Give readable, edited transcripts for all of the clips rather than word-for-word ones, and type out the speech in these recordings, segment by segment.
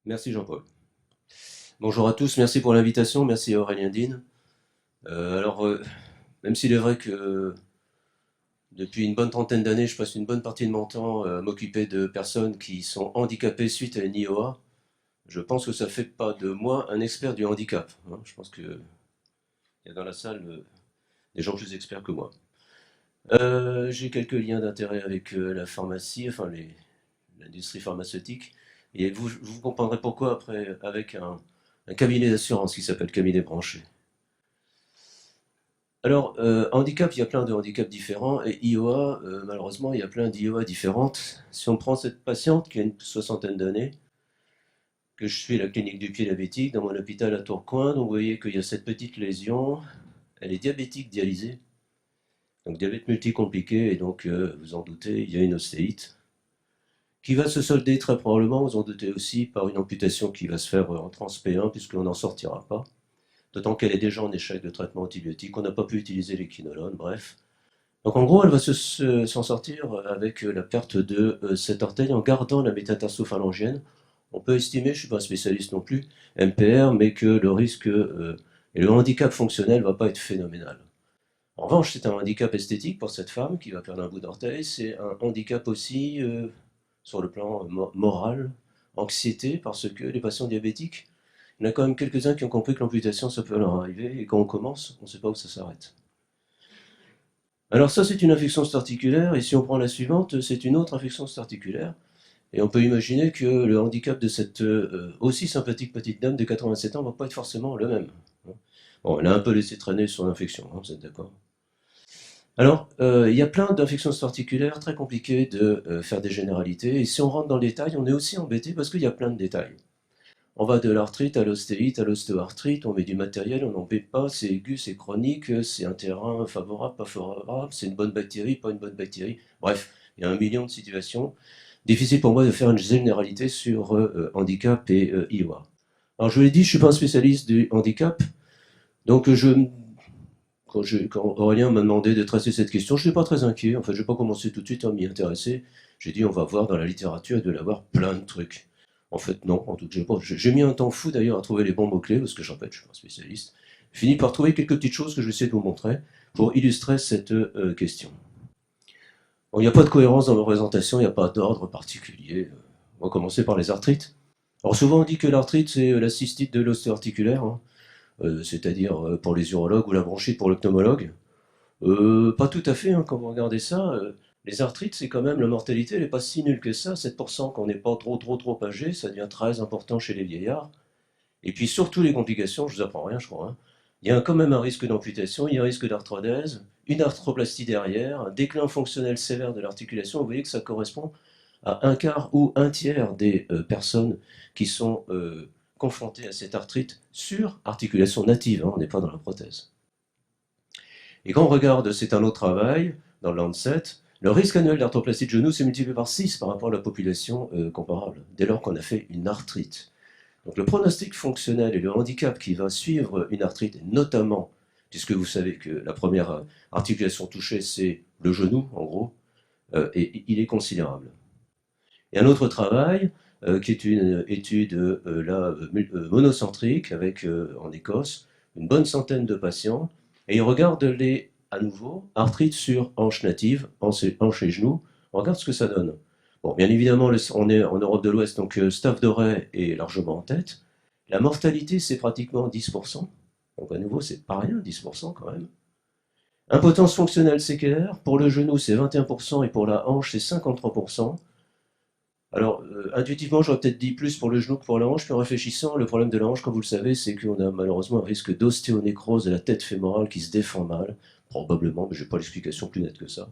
Merci Jean-Paul. Bonjour à tous, merci pour l'invitation, merci à Aurélien Dine. Même s'il est vrai que depuis une bonne trentaine d'années, je passe une bonne partie de mon temps à m'occuper de personnes qui sont handicapées suite à une IOA, je pense que ça ne fait pas de moi un expert du handicap, hein. Je pense qu'il y a dans la salle des gens plus experts que moi. J'ai quelques liens d'intérêt avec la pharmacie, l'industrie pharmaceutique, et vous comprendrez pourquoi après avec un cabinet d'assurance qui s'appelle Cabinet Branché. Handicap, il y a plein de handicaps différents, et IOA, malheureusement, il y a plein d'IOA différentes. Si on prend cette patiente qui a une soixantaine d'années, que je suis à la clinique du pied diabétique, dans mon hôpital à Tourcoing, donc vous voyez qu'il y a cette petite lésion, elle est diabétique dialysée, donc diabète multicompliqué, et donc, vous en doutez, il y a une ostéite, qui va se solder très probablement, vous en doutez aussi, par une amputation qui va se faire en trans P1, puisqu'on n'en sortira pas. D'autant qu'elle est déjà en échec de traitement antibiotique, on n'a pas pu utiliser les quinolones, bref. Donc en gros, elle va s'en sortir avec la perte de cet orteil en gardant la métatarso-phalangienne. On peut estimer, je ne suis pas un spécialiste non plus, MPR, mais que le risque et le handicap fonctionnel ne va pas être phénoménal. En revanche, c'est un handicap esthétique pour cette femme qui va perdre un bout d'orteil. C'est un handicap aussi sur le plan moral, anxiété, parce que les patients diabétiques, il y en a quand même quelques-uns qui ont compris que l'amputation, ça peut leur arriver, et quand on commence, on ne sait pas où ça s'arrête. Alors ça, c'est une infection articulaire, et si on prend la suivante, c'est une autre infection articulaire. Et on peut imaginer que le handicap de cette aussi sympathique petite dame de 87 ans ne va pas être forcément le même. Bon, elle a un peu laissé traîner son infection, hein, vous êtes d'accord? Alors, il y a plein d'infections articulaires très compliquées de faire des généralités, et si on rentre dans le détail, on est aussi embêté parce qu'il y a plein de détails. On va de l'arthrite à l'ostéite, à l'ostéoarthrite, on met du matériel, on n'en met pas, c'est aigu, c'est chronique, c'est un terrain favorable, pas favorable, c'est une bonne bactérie, pas une bonne bactérie. Bref, il y a un million de situations. Difficile pour moi de faire une généralité sur handicap et IOA. Alors je vous l'ai dit, je ne suis pas un spécialiste du handicap, donc quand Aurélien m'a demandé de tracer cette question, je n'étais pas très inquiet, en fait je n'ai pas commencé tout de suite à m'y intéresser. J'ai dit on va voir dans la littérature, il doit y avoir plein de trucs. En fait, non, en tout cas, j'ai mis un temps fou d'ailleurs à trouver les bons mots-clés, parce que en fait, je suis pas un spécialiste. J'ai fini par trouver quelques petites choses que je vais essayer de vous montrer pour illustrer cette question. Bon, il n'y a pas de cohérence dans la représentation, il n'y a pas d'ordre particulier. On va commencer par les arthrites. Alors souvent on dit que l'arthrite c'est la cystite de l'ostéo-articulaire, hein, c'est-à-dire pour les urologues ou la bronchite pour l'ophtalmologue. Pas tout à fait, hein, quand vous regardez ça. Les arthrites, c'est quand même, la mortalité, elle n'est pas si nulle que ça. 7% quand on n'est pas trop âgé, ça devient très important chez les vieillards. Et puis surtout les complications, je vous apprends rien, je crois, hein. Il y a quand même un risque d'amputation, il y a un risque d'arthrodèse, une arthroplastie derrière, un déclin fonctionnel sévère de l'articulation. Vous voyez que ça correspond à un quart ou un tiers des personnes qui sont confrontées à cette arthrite sur articulation native, hein, on n'est pas dans la prothèse. Et quand on regarde, c'est un autre travail, dans le Lancet, le risque annuel d'arthroplastie de genou s'est multiplié par 6 par rapport à la population comparable, dès lors qu'on a fait une arthrite. Donc le pronostic fonctionnel et le handicap qui va suivre une arthrite, et notamment, puisque vous savez que la première articulation touchée, c'est le genou, en gros, et il est considérable. Et un autre travail, qui est une étude monocentrique, avec en Écosse, une bonne centaine de patients, et on regarde à nouveau, arthrite sur hanche native, hanche et genou, on regarde ce que ça donne. Bon, bien évidemment, on est en Europe de l'Ouest, donc Staph Doré est largement en tête. La mortalité, c'est pratiquement 10%. Donc à nouveau, c'est pas rien, 10% quand même. Impotence fonctionnelle séquelaire, pour le genou, c'est 21%, et pour la hanche, c'est 53%. Alors, intuitivement, j'aurais peut-être dit plus pour le genou que pour la hanche, puis en réfléchissant, le problème de la hanche, comme vous le savez, c'est qu'on a malheureusement un risque d'ostéonécrose de la tête fémorale qui se défend mal, probablement, mais je n'ai pas l'explication plus nette que ça.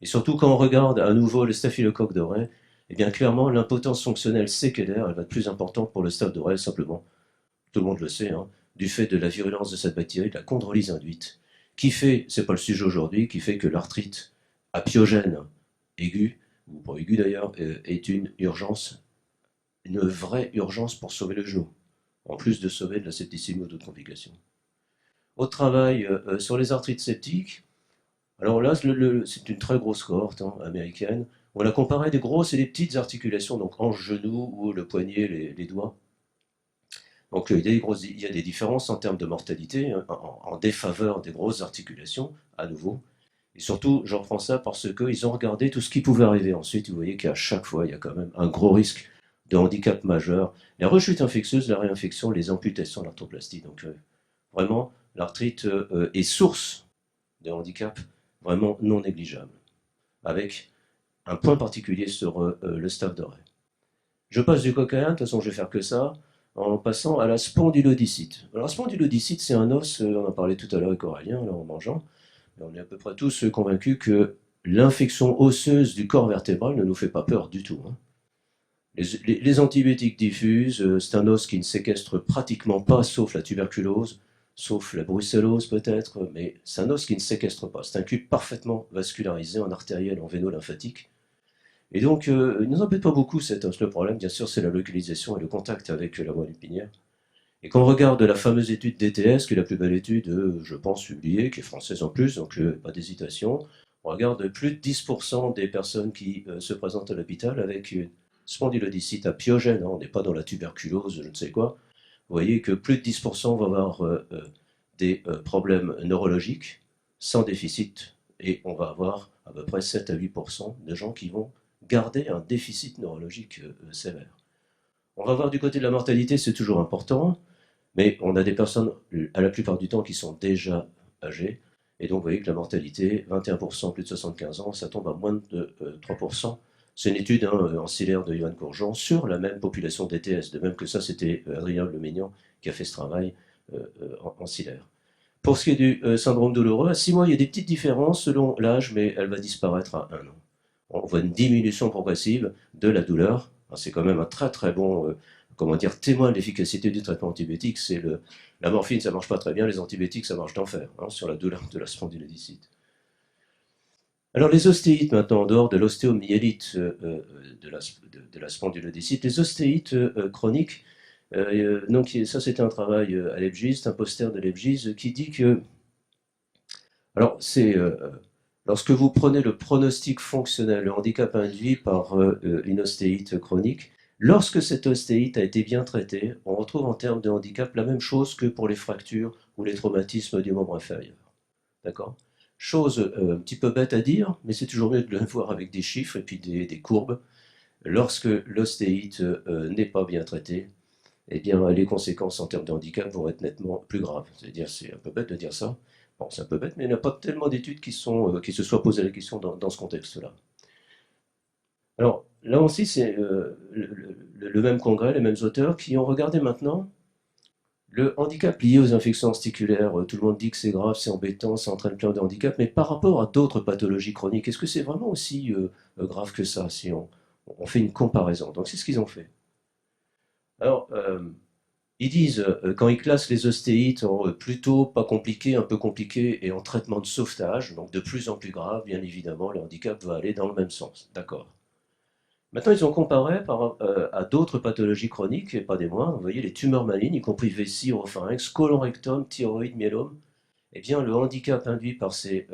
Et surtout, quand on regarde à nouveau le staphylocoque doré, eh bien clairement, l'impotence fonctionnelle séquelaire, elle va être plus importante pour le staph doré, simplement, tout le monde le sait, hein, du fait de la virulence de cette bactérie, de la chondrolyse induite, qui fait, c'est pas le sujet aujourd'hui, qui fait que l'arthrite apiogène aiguë, ou pas aiguë d'ailleurs, est une urgence, une vraie urgence pour sauver le genou, en plus de sauver de la septicémie ou d'autres complications. Au travail sur les arthrites septiques, alors là, c'est une très grosse cohorte, hein, américaine. On a comparé des grosses et des petites articulations, donc hanche, genou ou le poignet, les doigts. Donc il y a des différences en termes de mortalité, hein, en défaveur des grosses articulations, à nouveau. Et surtout, j'en prends ça parce qu'ils ont regardé tout ce qui pouvait arriver ensuite. Vous voyez qu'à chaque fois, il y a quand même un gros risque de handicap majeur. Les rechutes infectieuses, la réinfection, les amputations, l'arthroplastie. Donc vraiment, l'arthrite est source de handicap vraiment non négligeable, avec un point particulier sur le stade d'oreille. Je passe du coq à l'âne, de toute façon je vais faire que ça, en passant à la spondylodicite. Alors la spondylodicite, c'est un os, on en parlait tout à l'heure avec Aurélien, là, en mangeant, et on est à peu près tous convaincus que l'infection osseuse du corps vertébral ne nous fait pas peur du tout, hein. Les antibiotiques diffuses, c'est un os qui ne séquestre pratiquement pas, sauf la tuberculose, sauf la brucellose peut-être, mais c'est un os qui ne séquestre pas. C'est un cube parfaitement vascularisé en artériel, en véno-lymphatique. Et donc, il ne nous embête pas beaucoup cet os. Le problème, bien sûr, c'est la localisation et le contact avec la moelle épinière. Et quand on regarde la fameuse étude DTS, qui est la plus belle étude, je pense, publiée, qui est française en plus, donc pas d'hésitation, on regarde plus de 10% des personnes qui se présentent à l'hôpital avec une spondylodicite apiogène, hein, on n'est pas dans la tuberculose, je ne sais quoi. Vous voyez que plus de 10% vont avoir des problèmes neurologiques sans déficit, et on va avoir à peu près 7 à 8% de gens qui vont garder un déficit neurologique sévère. On va voir du côté de la mortalité, c'est toujours important, mais on a des personnes, à la plupart du temps, qui sont déjà âgées, et donc vous voyez que la mortalité, 21% plus de 75 ans, ça tombe à moins de 3%. C'est une étude ancillaire de Johan Courgeon sur la même population DTS, de même que ça, c'était Adrien Lemignan qui a fait ce travail ancillaire. Pour ce qui est du syndrome douloureux, à 6 mois, il y a des petites différences selon l'âge, mais elle va disparaître à 1 an. On voit une diminution progressive de la douleur. C'est quand même un très très bon comment dire, témoin de l'efficacité du traitement antibiotique. C'est la morphine, ça marche pas très bien, les antibiotiques, ça marche d'enfer hein, sur la douleur de la spondylodicite. Alors les ostéites maintenant, en dehors de l'ostéomyélite de la spondylodicite, les ostéites chroniques, donc ça c'était un travail à Leibniz, c'est un poster de Leibniz qui dit que, alors c'est lorsque vous prenez le pronostic fonctionnel, le handicap induit par une ostéite chronique, lorsque cette ostéite a été bien traitée, on retrouve en termes de handicap la même chose que pour les fractures ou les traumatismes du membre inférieur. D'accord? Chose un petit peu bête à dire, mais c'est toujours mieux de le voir avec des chiffres et puis des courbes. Lorsque l'ostéite n'est pas bien traitée, eh bien, les conséquences en termes de handicap vont être nettement plus graves. C'est-à-dire, c'est un peu bête de dire ça. Bon, c'est un peu bête, mais il n'y a pas tellement d'études qui se soient posées la question dans ce contexte-là. Alors, là aussi, c'est le même congrès, les mêmes auteurs qui ont regardé maintenant le handicap lié aux infections testiculaires. Tout le monde dit que c'est grave, c'est embêtant, ça entraîne plein de handicaps, mais par rapport à d'autres pathologies chroniques, est-ce que c'est vraiment aussi grave que ça si on fait une comparaison? Donc, c'est ce qu'ils ont fait. Alors, ils disent, quand ils classent les ostéites en plutôt pas compliqués, un peu compliqués et en traitement de sauvetage, donc de plus en plus grave, bien évidemment, le handicap va aller dans le même sens. D'accord. Maintenant, ils ont comparé à d'autres pathologies chroniques, et pas des moindres, vous voyez, les tumeurs malignes, y compris vessie, oropharynx, colorectum, thyroïde, myélome. Eh bien, le handicap induit par ces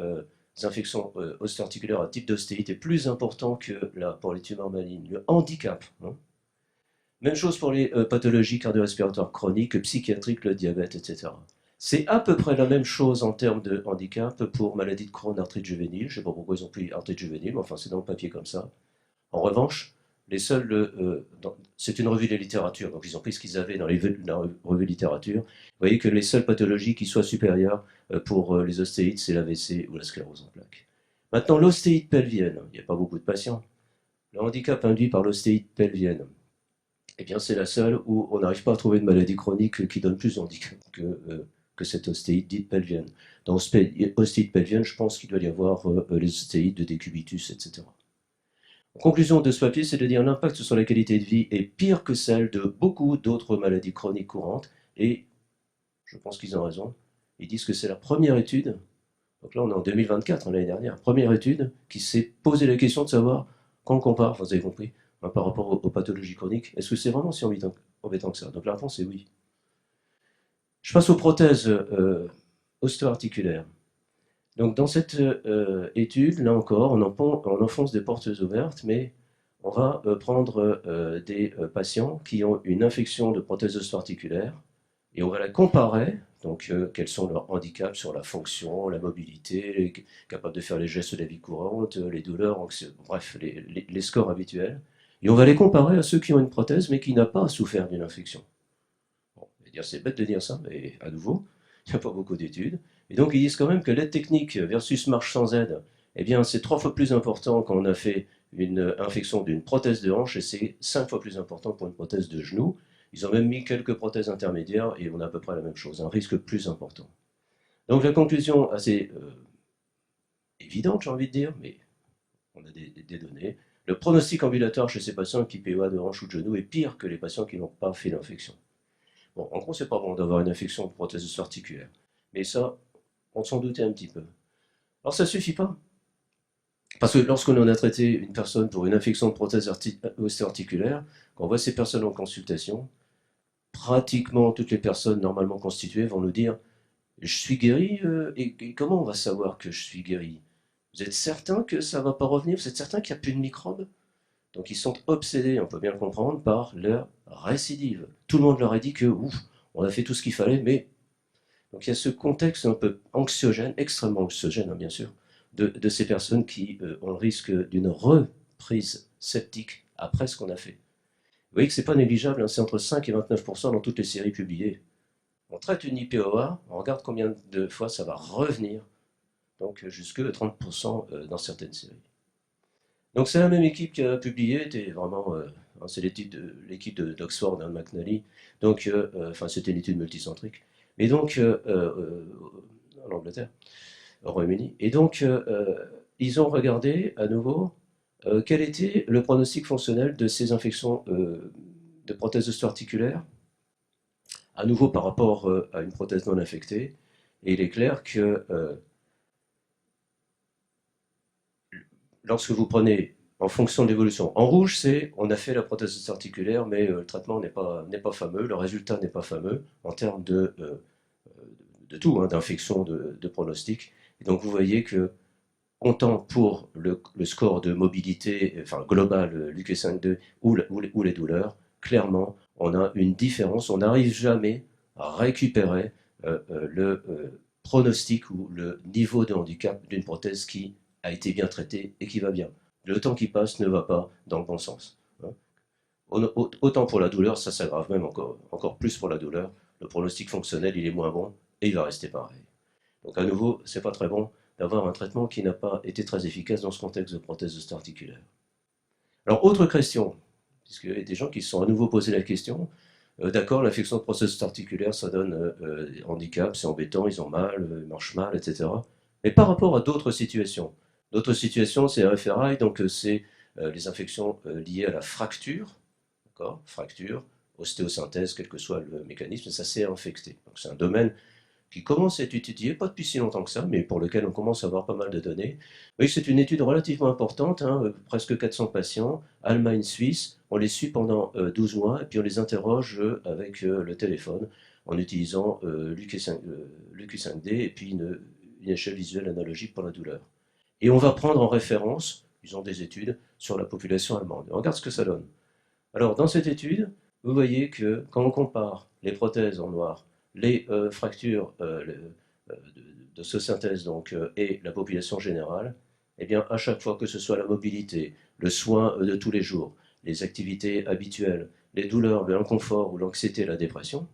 infections osteoarticulaires à type d'ostéite est plus important que là, pour les tumeurs malignes. Le handicap, hein. Même chose pour les pathologies cardio-respiratoires chroniques, psychiatriques, le diabète, etc. C'est à peu près la même chose en termes de handicap pour maladie de Crohn, arthrite juvénile. Je ne sais pas pourquoi ils ont pris arthrite juvénile, mais enfin c'est dans le papier comme ça. En revanche, les seuls, c'est une revue de littérature, donc ils ont pris ce qu'ils avaient dans la revue de littérature. Vous voyez que les seules pathologies qui soient supérieures pour les ostéites, c'est l'AVC ou la sclérose en plaques. Maintenant, l'ostéite pelvienne, il n'y a pas beaucoup de patients. Le handicap induit par l'ostéite pelvienne, eh bien, c'est la seule où on n'arrive pas à trouver de maladie chronique qui donne plus de handicap que cette ostéite dite pelvienne. Dans ostéite pelvienne, je pense qu'il doit y avoir les ostéites de décubitus, etc. En conclusion de ce papier, c'est de dire l'impact sur la qualité de vie est pire que celle de beaucoup d'autres maladies chroniques courantes, et je pense qu'ils ont raison. Ils disent que c'est la première étude, donc là on est en 2024, l'année dernière, première étude qui s'est posé la question de savoir, quand on compare, enfin, vous avez compris, hein, par rapport aux pathologies chroniques, est-ce que c'est vraiment si embêtant que ça? Donc la réponse est oui. Je passe aux prothèses osteoarticulaires. Donc dans cette étude, là encore, on enfonce des portes ouvertes, mais on va prendre des patients qui ont une infection de prothèse osteoarticulaire, et on va la comparer, donc quels sont leurs handicaps sur la fonction, la mobilité, capables de faire les gestes de la vie courante, les douleurs, bref, les scores habituels. Et on va les comparer à ceux qui ont une prothèse mais qui n'ont pas souffert d'une infection. Bon, c'est bête de dire ça, mais à nouveau, il n'y a pas beaucoup d'études. Et donc ils disent quand même que l'aide technique versus marche sans aide, eh bien c'est 3 fois plus important quand on a fait une infection d'une prothèse de hanche et c'est 5 fois plus important pour une prothèse de genou. Ils ont même mis quelques prothèses intermédiaires et on a à peu près la même chose, un risque plus important. Donc la conclusion assez évidente, j'ai envie de dire, mais on a des données. Le pronostic ambulatoire chez ces patients qui POA de hanche ou de genou est pire que les patients qui n'ont pas fait l'infection. Bon, en gros, c'est pas bon d'avoir une infection de prothèse articulaire. Mais ça, on s'en doutait un petit peu. Alors ça suffit pas. Parce que lorsqu'on en a traité une personne pour une infection de prothèse articulaire, quand on voit ces personnes en consultation, pratiquement toutes les personnes normalement constituées vont nous dire je suis guéri, et comment on va savoir que je suis guéri? Vous êtes certain que ça ne va pas revenir? Vous êtes certain qu'il n'y a plus de microbes? Donc ils sont obsédés, on peut bien le comprendre, par leur récidive. Tout le monde leur a dit que ouf, on a fait tout ce qu'il fallait, mais donc il y a ce contexte un peu anxiogène, extrêmement anxiogène, hein, bien sûr, de ces personnes qui ont le risque d'une reprise septique après ce qu'on a fait. Vous voyez que c'est pas négligeable, hein, c'est entre 5 et 29% dans toutes les séries publiées. On traite une IPOA, on regarde combien de fois ça va revenir, donc jusque 30% dans certaines séries. Donc c'est la même équipe qui a publié, c'était vraiment, c'est l'équipe d'Oxford, hein, de McNally, donc enfin c'était une étude multicentrique, mais donc en Angleterre, au Royaume-Uni, et donc ils ont regardé à nouveau quel était le pronostic fonctionnel de ces infections de prothèses osteoarticulaires, à nouveau par rapport à une prothèse non infectée, et il est clair que lorsque vous prenez en fonction de l'évolution, en rouge, c'est on a fait la prothèse articulaire, mais le traitement n'est pas fameux, le résultat n'est pas fameux en termes de tout, hein, d'infection, de pronostic. Et donc vous voyez que autant pour le score de mobilité, enfin global, l'UQ5-2 ou les douleurs, clairement, on a une différence. On n'arrive jamais à récupérer le pronostic ou le niveau de handicap d'une prothèse qui a été bien traitée et qui va bien. Le temps qui passe ne va pas dans le bon sens, hein. Autant pour la douleur, ça s'aggrave même encore plus pour la douleur. Le pronostic fonctionnel, il est moins bon et il va rester pareil. Donc à nouveau, c'est pas très bon d'avoir un traitement qui n'a pas été très efficace dans ce contexte de prothèse osteoarticulaire. Alors autre question, puisqu'il y a des gens qui se sont à nouveau posé la question, d'accord, l'infection de prothèse osteoarticulaire, ça donne handicap, c'est embêtant, ils ont mal, ils marchent mal, etc. Mais par rapport à d'autres situations c'est RFRI, donc c'est les infections liées à la fracture, d'accord, fracture, ostéosynthèse, quel que soit le mécanisme, ça s'est infecté. Donc c'est un domaine qui commence à être étudié, pas depuis si longtemps que ça, mais pour lequel on commence à avoir pas mal de données. Oui, c'est une étude relativement importante, hein, presque 400 patients, Allemagne, Suisse, on les suit pendant 12 mois, et puis on les interroge avec le téléphone, en utilisant l'UQ5D et puis une échelle visuelle analogique pour la douleur. Et on va prendre en référence, ils ont des études, sur la population allemande. On regarde ce que ça donne. Alors, dans cette étude, vous voyez que quand on compare les prothèses en noir, les fractures de synthèse donc, et la population générale, eh bien, à chaque fois que ce soit la mobilité, le soin de tous les jours, les activités habituelles, les douleurs, l'inconfort ou l'anxiété et la dépression,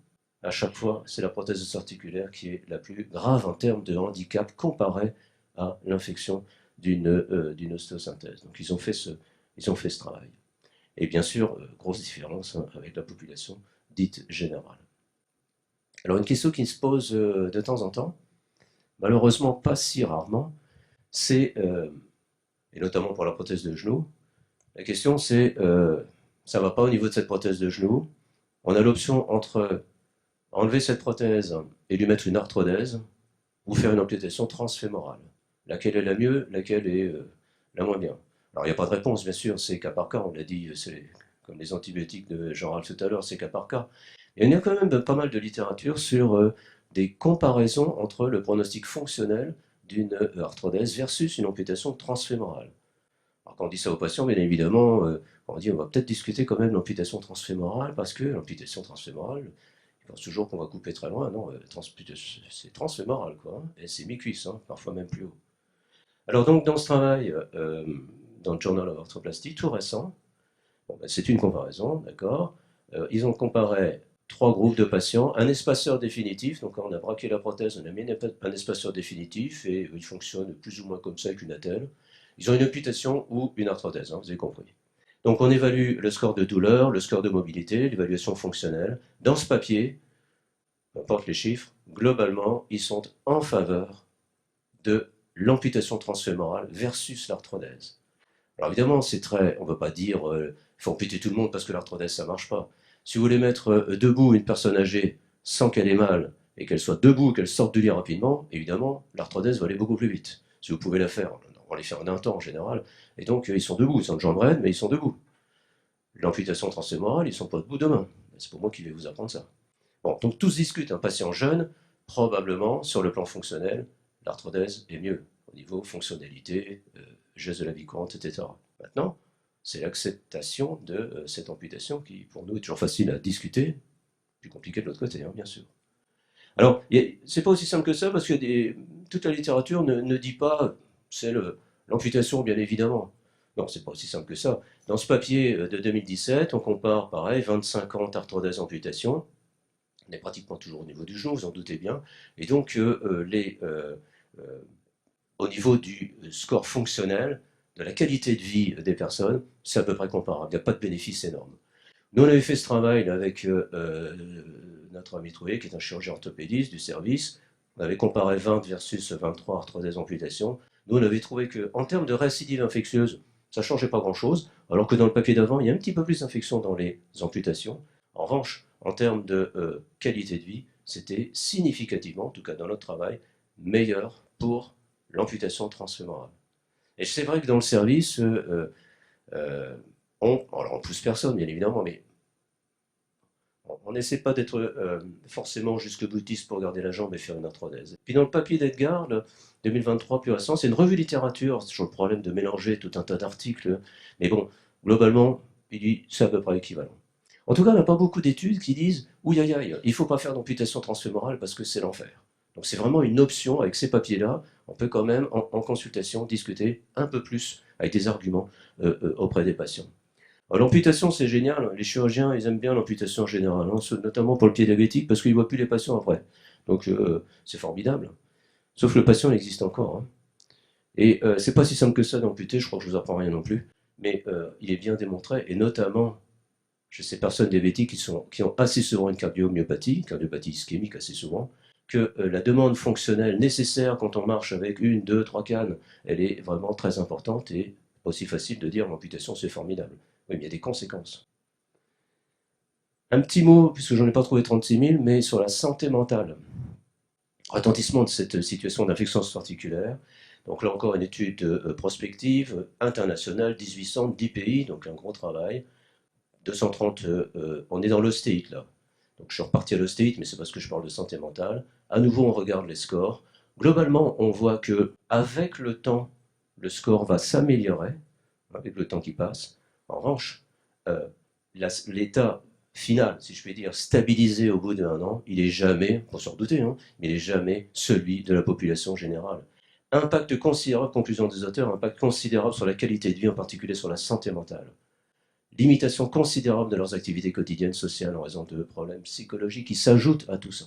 à chaque fois, c'est la prothèse articulaire qui est la plus grave en termes de handicap comparé à l'infection d'une ostéosynthèse. Donc, ils ont fait ce travail. Et bien sûr, grosse différence, hein, avec la population dite générale. Alors une question qui se pose de temps en temps, malheureusement pas si rarement, c'est, et notamment pour la prothèse de genou, la question c'est, ça ne va pas au niveau de cette prothèse de genou, on a l'option entre enlever cette prothèse et lui mettre une arthrodèse, ou faire une amputation transfémorale. Laquelle est la mieux, laquelle est la moins bien? Alors il n'y a pas de réponse, bien sûr, c'est cas par cas, on l'a dit, c'est comme les antibiotiques de Jean-Ralph tout à l'heure, c'est cas par cas. Et il y a quand même pas mal de littérature sur des comparaisons entre le pronostic fonctionnel d'une arthrodèse versus une amputation transfémorale. Alors quand on dit ça aux patients, bien évidemment, on dit on va peut-être discuter quand même de l'amputation transfémorale, parce que l'amputation transfémorale, pense toujours qu'on va couper très loin. Non, c'est transfémoral, quoi. Hein, et c'est mi-cuisse, hein, parfois même plus haut. Alors donc, dans ce travail, dans le Journal of Arthroplasty, tout récent, bon, ben, c'est une comparaison, d'accord. Ils ont comparé trois groupes de patients, un espaceur définitif, donc quand on a braqué la prothèse, on a mis un espaceur définitif, et il fonctionne plus ou moins comme ça avec une attelle. Ils ont une amputation ou une arthrodèse, hein, vous avez compris. Donc on évalue le score de douleur, le score de mobilité, l'évaluation fonctionnelle. Dans ce papier, peu importe les chiffres, globalement, ils sont en faveur de l'amputation transfémorale versus l'arthrodèse. Alors évidemment, c'est très, on ne peut pas dire il faut amputer tout le monde parce que l'arthrodèse ça marche pas. Si vous voulez mettre debout une personne âgée sans qu'elle ait mal et qu'elle soit debout, qu'elle sorte du lit rapidement, évidemment, l'arthrodèse va aller beaucoup plus vite. Si vous pouvez la faire, on va les faire en un temps en général. Et donc ils sont debout, ils sont de jambes raides, mais ils sont debout. L'amputation transfémorale, ils sont pas debout demain. C'est pour moi qui vais vous apprendre ça. Bon, donc tous discutent. Un patient jeune, probablement, sur le plan fonctionnel, l'arthrodèse est mieux au niveau fonctionnalité, gestes de la vie courante, etc. Maintenant, c'est l'acceptation de cette amputation qui, pour nous, est toujours facile à discuter, plus compliqué de l'autre côté, hein, bien sûr. Alors, c'est pas aussi simple que ça, parce que toute la littérature ne dit pas c'est l'amputation, bien évidemment. Non, c'est pas aussi simple que ça. Dans ce papier de 2017, on compare, pareil, 25 ans d'arthrodèse amputation. On est pratiquement toujours au niveau du genou, vous en doutez bien. Et donc, au niveau du score fonctionnel, de la qualité de vie des personnes, c'est à peu près comparable. Il n'y a pas de bénéfice énorme. Nous, on avait fait ce travail avec notre ami Trouillet, qui est un chirurgien orthopédiste du service. On avait comparé 20 versus 23 arthrodèses amputations. Nous, on avait trouvé qu'en termes de récidive infectieuse, ça ne changeait pas grand-chose, alors que dans le papier d'avant, il y a un petit peu plus d'infections dans les amputations. En revanche, en termes de qualité de vie, c'était significativement, en tout cas dans notre travail, meilleur pour l'amputation transfémorale. Et c'est vrai que dans le service, alors on pousse personne, bien évidemment, mais on n'essaie pas d'être forcément jusque boutiste pour garder la jambe et faire une arthrodèse. Puis dans le papier d'Edgar, le 2023 plus récent, c'est une revue littérature, c'est toujours le problème de mélanger tout un tas d'articles, mais bon, globalement, il dit c'est à peu près équivalent. En tout cas, on n'a pas beaucoup d'études qui disent oui, aïe, aïe, il ne faut pas faire d'amputation transfémorale parce que c'est l'enfer. Donc c'est vraiment une option, avec ces papiers-là, on peut quand même, en consultation, discuter un peu plus avec des arguments auprès des patients. L'amputation, c'est génial. Les chirurgiens, ils aiment bien l'amputation générale, hein, notamment pour le pied diabétique, parce qu'ils ne voient plus les patients après. Donc, c'est formidable. Sauf que le patient, il existe encore. Hein. Et c'est pas si simple que ça d'amputer, je crois que je vous apprends rien non plus. Mais il est bien démontré, et notamment chez ces personnes diabétiques qui ont assez souvent une cardiomyopathie ischémique assez souvent, que la demande fonctionnelle nécessaire quand on marche avec une, deux, trois cannes, elle est vraiment très importante et aussi facile de dire l'amputation c'est formidable. Oui, mais il y a des conséquences. Un petit mot, puisque j'en ai pas trouvé 36 000, mais sur la santé mentale. Retentissement de cette situation d'infection particulière. Donc là encore une étude prospective, internationale, 18 centres, 10 pays, donc un gros travail. 230, on est dans l'ostéite là. Donc je suis reparti à l'ostéite, mais c'est parce que je parle de santé mentale. À nouveau, on regarde les scores. Globalement, on voit que avec le temps, le score va s'améliorer, avec le temps qui passe. En revanche, euh, l'état final, si je puis dire, stabilisé au bout d'un an, il est jamais, pour s'en douter, hein, mais il est jamais celui de la population générale. Impact considérable, conclusion des auteurs, impact considérable sur la qualité de vie, en particulier sur la santé mentale. Limitation considérable de leurs activités quotidiennes sociales en raison de problèmes psychologiques qui s'ajoutent à tout ça.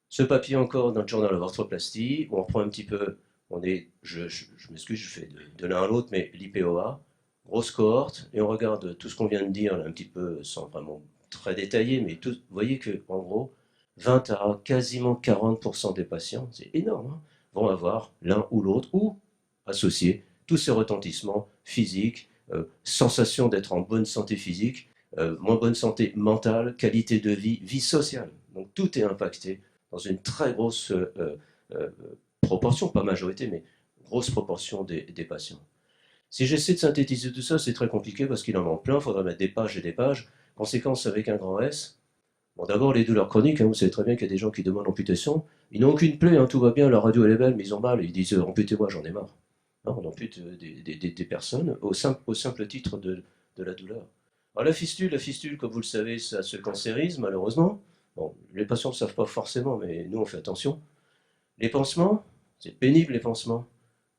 Ce papier encore dans le Journal of Arthroplasty, où on reprend un petit peu, je m'excuse, je fais de l'un à l'autre, mais l'IPOA, grosse cohorte, et on regarde tout ce qu'on vient de dire, là, un petit peu, sans vraiment très détailler, mais tout, vous voyez que en gros, 20 à quasiment 40% des patients, c'est énorme, hein, vont avoir l'un ou l'autre, ou associés, tous ces retentissements physiques, sensation d'être en bonne santé physique, moins bonne santé mentale, qualité de vie, vie sociale. Donc tout est impacté dans une très grosse proportion, pas majorité, mais grosse proportion des patients. Si j'essaie de synthétiser tout ça, c'est très compliqué parce qu'il en manque plein, il faudra mettre des pages et des pages. Conséquence avec un grand S. Bon, d'abord, les douleurs chroniques, hein, vous savez très bien qu'il y a des gens qui demandent l'amputation. Ils n'ont aucune plaie, hein, tout va bien, la radio elle est belle, mais ils ont mal, ils disent amputez-moi, j'en ai marre. Non, on ampute des personnes au simple titre de la douleur. Alors la fistule, comme vous le savez, ça se cancérise malheureusement. Bon, les patients ne le savent pas forcément, mais nous on fait attention. Les pansements, c'est pénible les pansements.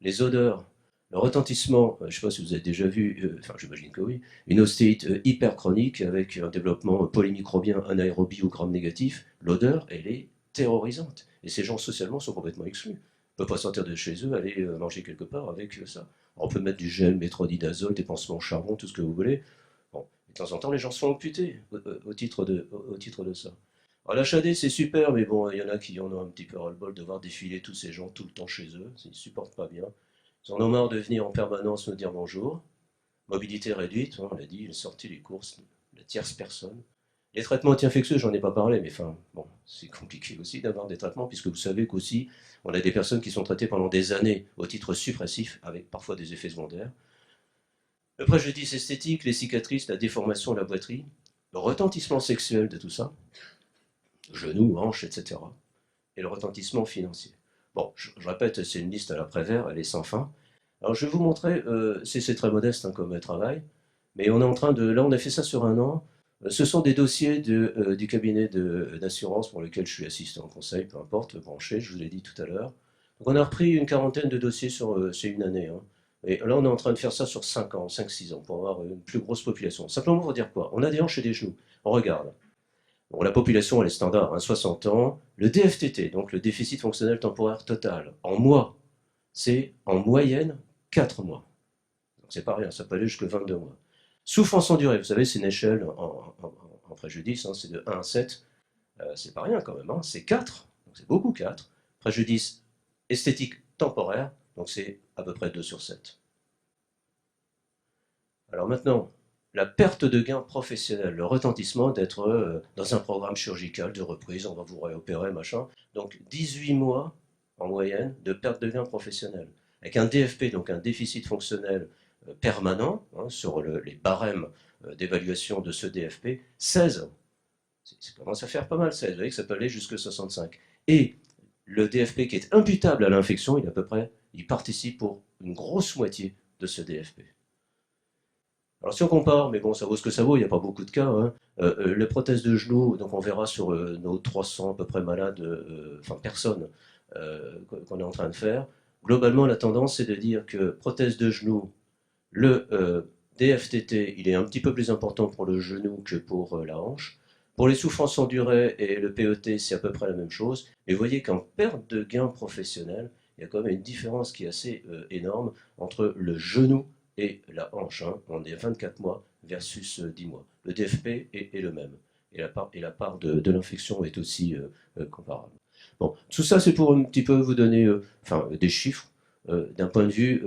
Les odeurs, le retentissement, je ne sais pas si vous avez déjà vu, enfin j'imagine que oui, une ostéite hyper chronique avec un développement polymicrobien anaérobie ou gram négatif, l'odeur, elle est terrorisante. Et ces gens socialement sont complètement exclus. Ils ne peuvent pas sortir de chez eux, aller manger quelque part avec ça. Alors, on peut mettre du gel, métronidazole, des pansements au charbon, tout ce que vous voulez. Bon, de temps en temps, les gens se font amputer au titre de ça. Alors l'HAD c'est super, mais bon, il y en a qui en ont un petit peu ras-le-bol de voir défiler tous ces gens tout le temps chez eux, ils ne supportent pas bien. Ils en ont marre de venir en permanence nous dire bonjour. Mobilité réduite, on l'a dit, les sorties, les courses, la tierce personne. Les traitements anti-infectieux, j'en ai pas parlé, mais enfin, bon, c'est compliqué aussi d'avoir des traitements, puisque vous savez qu'aussi, on a des personnes qui sont traitées pendant des années au titre suppressif, avec parfois des effets secondaires. Le préjudice esthétique, les cicatrices, la déformation, la boiterie, le retentissement sexuel de tout ça, genoux, hanches, etc. Et le retentissement financier. Bon, je répète, c'est une liste à l'après-vert, elle est sans fin. Alors je vais vous montrer, c'est très modeste hein, comme travail, mais on est en train de, là on a fait ça sur un an, ce sont des dossiers du cabinet d'assurance pour lequel je suis assistant en conseil, peu importe, branché, je vous l'ai dit tout à l'heure. Donc on a repris une quarantaine de dossiers c'est une année. Hein. Et là on est en train de faire ça sur 5 ans, 5-6 ans, pour avoir une plus grosse population. Simplement pour dire quoi? On a des hanches et des genoux. On regarde. Bon, la population, elle est standard, hein, 60 ans. Le DFTT, donc le déficit fonctionnel temporaire total, en mois, c'est en moyenne 4 mois. Donc c'est pas rien, ça peut aller jusqu'à 22 mois. Souffrance endurée, vous savez, c'est une échelle en préjudice, hein, c'est de 1 à 7. C'est pas rien quand même, hein, c'est 4, donc c'est beaucoup 4. Préjudice esthétique temporaire, donc c'est à peu près 2 sur 7. Alors maintenant, la perte de gain professionnel, le retentissement d'être dans un programme chirurgical de reprise, on va vous réopérer, machin. Donc 18 mois en moyenne de perte de gain professionnel. Avec un DFP, donc un déficit fonctionnel permanent, hein, sur les barèmes d'évaluation de ce DFP, 16. Ça commence à faire pas mal, 16. Vous voyez que ça peut aller jusqu'à 65. Et le DFP qui est imputable à l'infection, il, à peu près, il participe pour une grosse moitié de ce DFP. Alors si on compare, mais bon, ça vaut ce que ça vaut, il n'y a pas beaucoup de cas, hein. Les prothèses de genoux, donc on verra sur nos 300 à peu près malades, enfin personnes qu'on est en train de faire, globalement la tendance c'est de dire que prothèse de genou, le DFTT, il est un petit peu plus important pour le genou que pour la hanche. Pour les souffrances endurées et le PET, c'est à peu près la même chose. Et vous voyez qu'en perte de gain professionnel, il y a quand même une différence qui est assez énorme entre le genou et la hanche. Hein. On est 24 mois versus 10 mois. Le DFP est le même. Et la part de l'infection est aussi comparable. Bon, tout ça, c'est pour un petit peu vous donner des chiffres d'un point de vue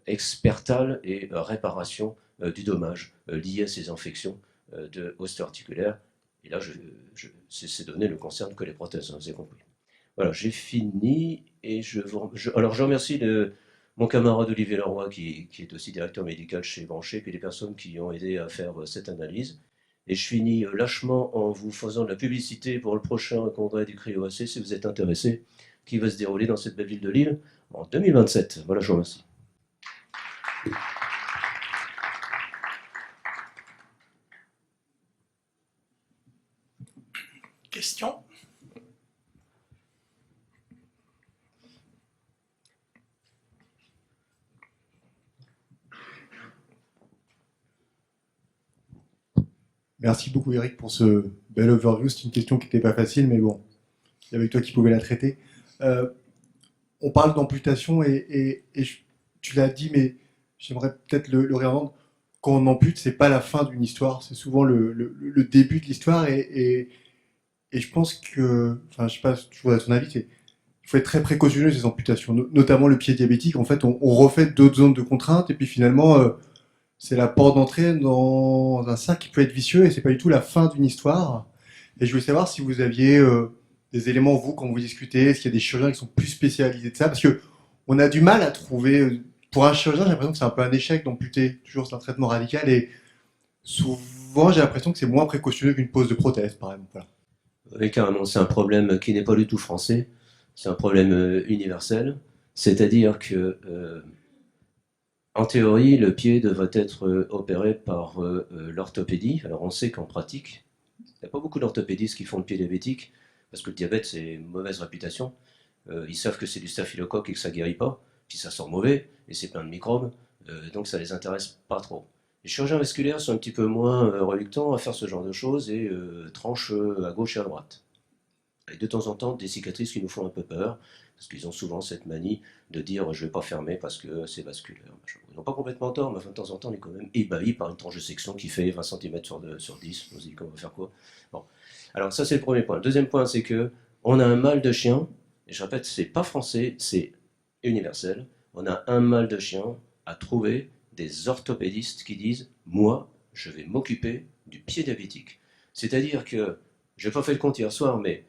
expertale et réparation du dommage lié à ces infections de ostéo-articulaires. Et là, ces données ne concernent que les prothèses, hein, vous avez compris. Voilà, j'ai fini et alors je remercie mon camarade Olivier Leroy qui est aussi directeur médical chez Branché, puis les personnes qui ont aidé à faire cette analyse. Et je finis lâchement en vous faisant de la publicité pour le prochain congrès du CRIOAC, si vous êtes intéressé, qui va se dérouler dans cette belle ville de Lille en 2027. Voilà, je vous remercie. Question? Merci beaucoup Eric pour ce bel overview. C'est une question qui n'était pas facile, mais bon, c'est avec toi qui pouvais la traiter. On parle d'amputation tu l'as dit, mais j'aimerais peut-être le réentendre. Quand on ampute, c'est pas la fin d'une histoire, c'est souvent le début de l'histoire. Et je pense que, enfin, je sais pas, je voudrais ton avis, il faut être très précautionneux ces amputations, notamment le pied diabétique. En fait, on refait d'autres zones de contrainte, et puis finalement, c'est la porte d'entrée dans un cercle qui peut être vicieux, et c'est pas du tout la fin d'une histoire. Et je voulais savoir si vous aviez des éléments, vous, quand vous discutez, est-ce qu'il y a des chirurgiens qui sont plus spécialisés de ça? Parce que on a du mal à trouver, pour un chirurgien, j'ai l'impression que c'est un peu un échec d'amputer. Toujours, c'est un traitement radical, et souvent, j'ai l'impression que c'est moins précautionneux qu'une pose de prothèse, par exemple. Voilà. Oui, carrément, c'est un problème qui n'est pas du tout français, c'est un problème universel, c'est-à-dire que En théorie, le pied devrait être opéré par l'orthopédie. Alors on sait qu'en pratique, il n'y a pas beaucoup d'orthopédistes qui font le pied diabétique, parce que le diabète, c'est une mauvaise réputation. Ils savent que c'est du staphylocoque et que ça guérit pas, puis ça sent mauvais, et c'est plein de microbes, donc ça les intéresse pas trop. Les chirurgiens vasculaires sont un petit peu moins reluctants à faire ce genre de choses et tranchent à gauche et à droite. Et de temps en temps, des cicatrices qui nous font un peu peur, parce qu'ils ont souvent cette manie de dire je ne vais pas fermer parce que c'est vasculaire. Ils n'ont pas complètement tort, mais enfin, de temps en temps, on est quand même ébahi par une tranche de section qui fait 20 cm sur 10. On se dit qu'on va faire quoi? Bon. Alors ça, c'est le premier point. Le deuxième point, c'est que on a un mal de chien, et je répète, c'est pas français, c'est universel. On a un mal de chien à trouver des orthopédistes qui disent moi, je vais m'occuper du pied diabétique. C'est-à-dire que, je n'ai pas fait le compte hier soir, mais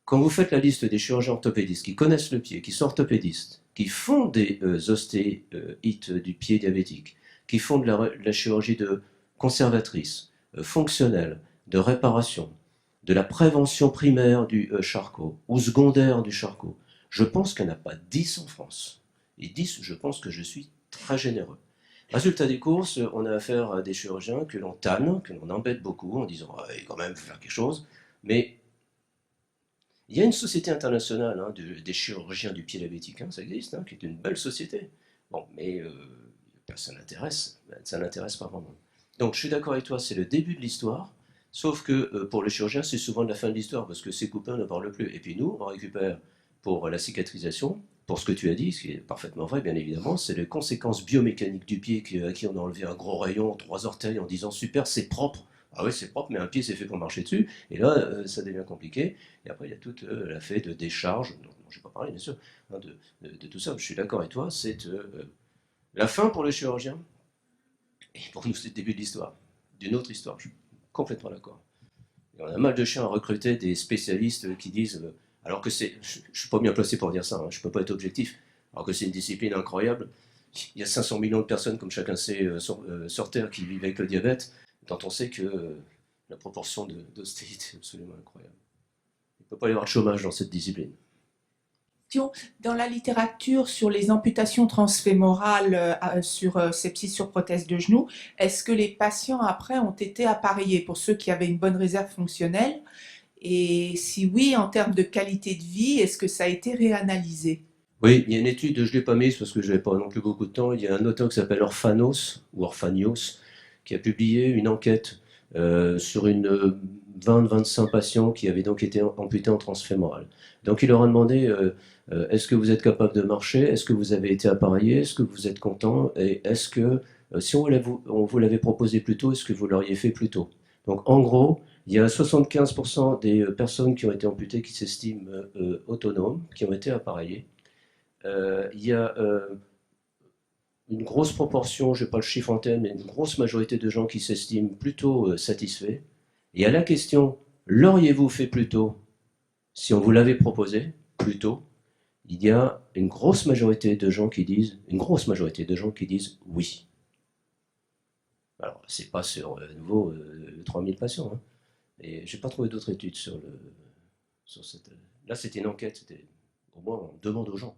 quand vous faites la liste des chirurgiens orthopédistes qui connaissent le pied, qui sont orthopédistes, qui font des ostéites du pied diabétique, qui font de la chirurgie de conservatrice, fonctionnelle, de réparation, de la prévention primaire du charcot ou secondaire du charcot, je pense qu'il n'y en a pas 10 en France. Et 10, je pense que je suis très généreux. Résultat des courses, on a affaire à des chirurgiens que l'on tanne, que l'on embête beaucoup en disant ah, quand même, il faut faire quelque chose. Mais il y a une société internationale des chirurgiens du pied diabétique, ça existe, qui est une belle société. Bon, mais ça n'intéresse pas vraiment. Donc je suis d'accord avec toi, c'est le début de l'histoire, sauf que pour les chirurgiens, c'est souvent la fin de l'histoire, parce que ces copains ne parlent plus. Et puis nous, on récupère pour la cicatrisation, pour ce que tu as dit, ce qui est parfaitement vrai, bien évidemment, c'est les conséquences biomécaniques du pied à qui on a enlevé un gros rayon, 3 orteils, en disant super, c'est propre. Ah oui, c'est propre, mais un pied, c'est fait pour marcher dessus. Et là, ça devient compliqué. Et après, il y a toute l'affaire de décharge, dont je n'ai pas parlé, bien sûr, de tout ça. Je suis d'accord avec toi, c'est la fin pour le chirurgien, et pour nous, c'est le début de l'histoire, d'une autre histoire. Je suis complètement d'accord. Et on a mal de chiens à recruter des spécialistes qui disent, alors que c'est, je ne suis pas bien placé pour dire ça, je ne peux pas être objectif, alors que c'est une discipline incroyable. Il y a 500 millions de personnes, comme chacun sait, sur Terre qui vivent avec le diabète, dont on sait que la proportion d'ostéité est absolument incroyable. Il ne peut pas y avoir de chômage dans cette discipline. Dans la littérature sur les amputations transfémorales sur sepsis sur prothèse de genou, est-ce que les patients après ont été appareillés pour ceux qui avaient une bonne réserve fonctionnelle? Et si oui, en termes de qualité de vie, est-ce que ça a été réanalysé? Oui, il y a une étude, je ne l'ai pas mise parce que je n'avais pas non plus beaucoup de temps. Il y a un auteur qui s'appelle Orphanos, ou Orphanios, qui a publié une enquête sur une 20-25 patients qui avaient donc été amputés en transfémoral. Donc il leur a demandé est-ce que vous êtes capable de marcher? Est-ce que vous avez été appareillé? Est-ce que vous êtes content? Et est-ce que si on vous l'avait proposé plus tôt, est-ce que vous l'auriez fait plus tôt? Donc en gros, il y a 75% des personnes qui ont été amputées qui s'estiment autonomes, qui ont été appareillées. Il y a une grosse proportion, je n'ai pas le chiffre en tête, mais une grosse majorité de gens qui s'estiment plutôt satisfaits. Et à la question, l'auriez-vous fait plus tôt si on vous l'avait proposé plus tôt? Il y a une grosse majorité de gens qui disent, oui. Alors, c'est pas sur à nouveau 3000 patients, et j'ai pas trouvé d'autres études sur cette. Là, c'était une enquête, c'était au moins on demande aux gens.